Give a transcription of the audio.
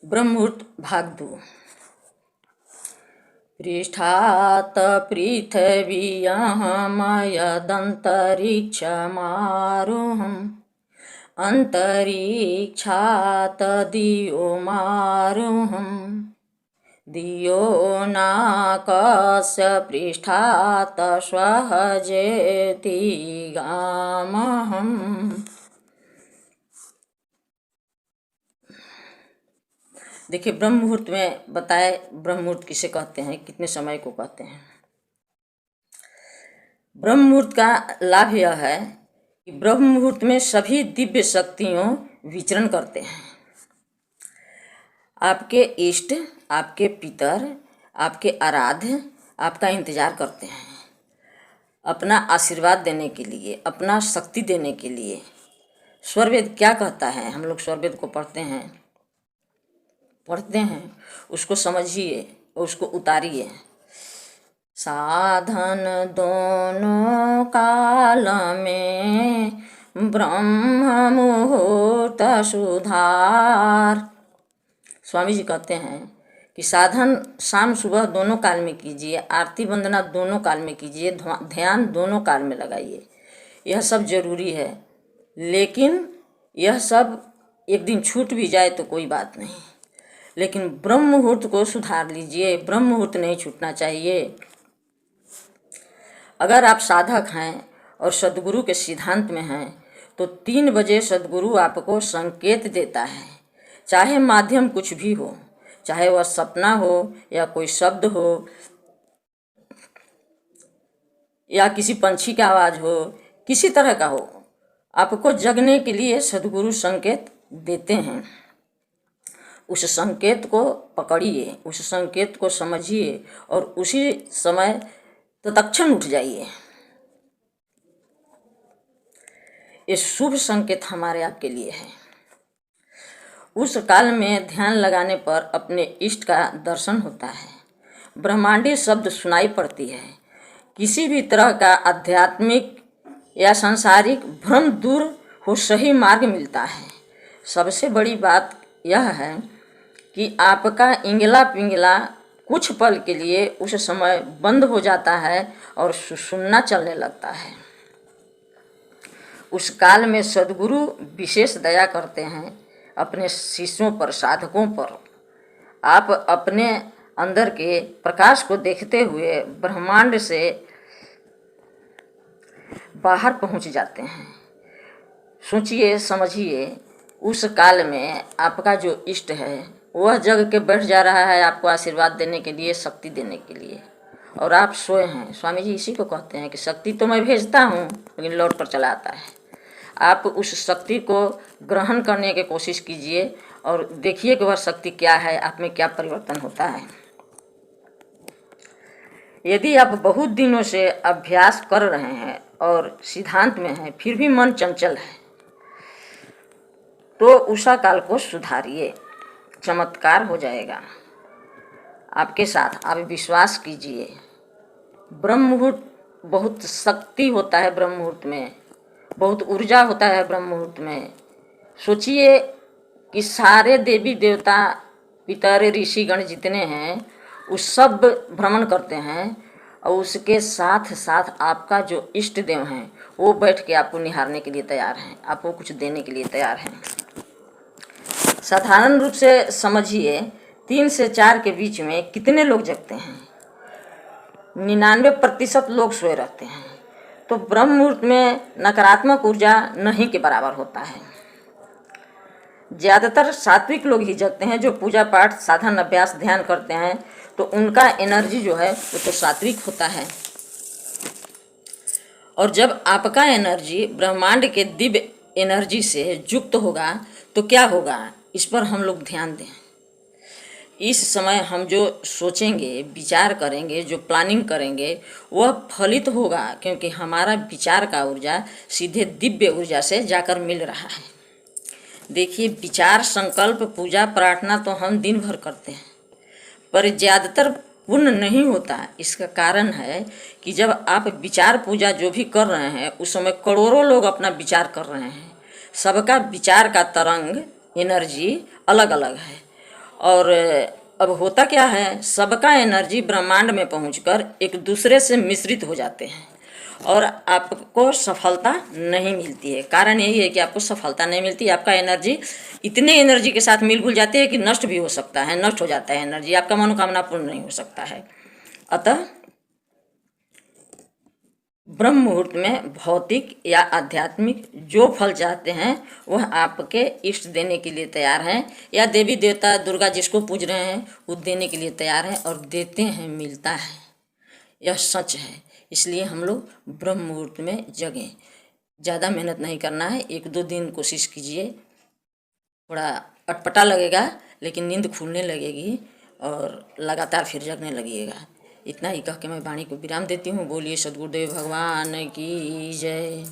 ब्रह्ममुहूर्त भाग 2। पृष्ठात् पृथिव्यामयदन्तरिक्षमारुहम् अन्तरिक्षात् दियोमारुहम् दियो नाकस्य पृष्ठात् स्वहजेति गामहम्। देखिए, ब्रह्म मुहूर्त में बताए ब्रह्म मुहूर्त किसे कहते हैं, कितने समय को कहते हैं। ब्रह्म मुहूर्त का लाभ यह है कि ब्रह्म मुहूर्त में सभी दिव्य शक्तियों विचरण करते हैं। आपके इष्ट, आपके पितर, आपके आराध्य आपका इंतजार करते हैं अपना आशीर्वाद देने के लिए, अपना शक्ति देने के लिए। स्वरवेद क्या कहता है, हम लोग स्वरवेद को पढ़ते हैं, उसको समझिए और उसको उतारिए। साधन दोनों काल में ब्रह्म मुहूर्त सुधार। स्वामी जी कहते हैं कि साधन शाम सुबह दोनों काल में कीजिए, आरती वंदना दोनों काल में कीजिए, ध्यान दोनों काल में लगाइए। यह सब जरूरी है, लेकिन यह सब एक दिन छूट भी जाए तो कोई बात नहीं, लेकिन ब्रह्म मुहूर्त को सुधार लीजिए। ब्रह्म मुहूर्त नहीं छूटना चाहिए। अगर आप साधक हैं और सद्गुरु के सिद्धांत में हैं तो 3 बजे सद्गुरु आपको संकेत देता है, चाहे माध्यम कुछ भी हो, चाहे वह सपना हो या कोई शब्द हो या किसी पंछी की आवाज़ हो, किसी तरह का हो, आपको जगने के लिए सद्गुरु संकेत देते हैं। उस संकेत को पकड़िए, उस संकेत को समझिए और उसी समय तत्क्षण उठ जाइए। ये शुभ संकेत हमारे आपके लिए है। उस काल में ध्यान लगाने पर अपने इष्ट का दर्शन होता है, ब्रह्मांडीय शब्द सुनाई पड़ती है, किसी भी तरह का आध्यात्मिक या सांसारिक भ्रम दूर हो, सही मार्ग मिलता है। सबसे बड़ी बात यह है कि आपका इंगला पिंगला कुछ पल के लिए उस समय बंद हो जाता है और सुनना चलने लगता है। उस काल में सद्गुरु विशेष दया करते हैं अपने शिष्यों पर, साधकों पर। आप अपने अंदर के प्रकाश को देखते हुए ब्रह्मांड से बाहर पहुंच जाते हैं। सोचिए, समझिए, उस काल में आपका जो इष्ट है वह जग के बैठ जा रहा है आपको आशीर्वाद देने के लिए, शक्ति देने के लिए, और आप सोए हैं। स्वामी जी इसी को कहते हैं कि शक्ति तो मैं भेजता हूँ लेकिन लौट कर चला आता है। आप उस शक्ति को ग्रहण करने की कोशिश कीजिए और देखिए कि वह शक्ति क्या है, आप में क्या परिवर्तन होता है। यदि आप बहुत दिनों से अभ्यास कर रहे हैं और सिद्धांत में हैं फिर भी मन चंचल है तो उषा काल को सुधारिए, चमत्कार हो जाएगा आपके साथ। आप विश्वास कीजिए। ब्रह्म मुहूर्त बहुत शक्ति होता है, ब्रह्म मुहूर्त में बहुत ऊर्जा होता है। ब्रह्म मुहूर्त में सोचिए कि सारे देवी देवता, पितर, ऋषिगण जितने हैं वो सब भ्रमण करते हैं और उसके साथ साथ आपका जो इष्ट देव हैं वो बैठ के आपको निहारने के लिए तैयार हैं, आपको कुछ देने के लिए तैयार हैं। साधारण रूप से समझिए, 3 से 4 के बीच में कितने लोग जगते हैं? 99% लोग सोए रहते हैं। तो ब्रह्म मुहूर्त में नकारात्मक ऊर्जा नहीं के बराबर होता है। ज़्यादातर सात्विक लोग ही जगते हैं, जो पूजा पाठ, साधन, अभ्यास, ध्यान करते हैं तो उनका एनर्जी जो है वो तो सात्विक होता है। और जब आपका एनर्जी ब्रह्मांड के दिव्य एनर्जी से युक्त होगा तो क्या होगा, इस पर हम लोग ध्यान दें। इस समय हम जो सोचेंगे, विचार करेंगे, जो प्लानिंग करेंगे वह फलित होगा, क्योंकि हमारा विचार का ऊर्जा सीधे दिव्य ऊर्जा से जाकर मिल रहा है। देखिए, विचार, संकल्प, पूजा, प्रार्थना तो हम दिन भर करते हैं पर ज़्यादातर पूर्ण नहीं होता। इसका कारण है कि जब आप विचार पूजा जो भी कर रहे हैं उस समय करोड़ों लोग अपना विचार कर रहे हैं। सबका विचार का तरंग, एनर्जी अलग अलग है और अब होता क्या है, सबका एनर्जी ब्रह्मांड में पहुंचकर एक दूसरे से मिश्रित हो जाते हैं और आपको सफलता नहीं मिलती है। कारण यही है कि आपको सफलता नहीं मिलती, आपका एनर्जी इतने एनर्जी के साथ मिलजुल जाती है कि नष्ट भी हो सकता है, नष्ट हो जाता है एनर्जी, आपका मनोकामना पूर्ण नहीं हो सकता है। अतः ब्रह्म मुहूर्त में भौतिक या आध्यात्मिक जो फल चाहते हैं वह आपके इष्ट देने के लिए तैयार हैं, या देवी देवता दुर्गा जिसको पूज रहे हैं वो देने के लिए तैयार हैं और देते हैं, मिलता है, यह सच है। इसलिए हम लोग ब्रह्म मुहूर्त में जगें, ज़्यादा मेहनत नहीं करना है, 1-2 दिन कोशिश कीजिए, थोड़ा अटपटा लगेगा लेकिन नींद खुलने लगेगी और लगातार फिर जगने लगिएगा। इतना ही कह के मैं वाणी को विराम देती हूँ। बोलिए सद्गुरुदेव भगवान की जय।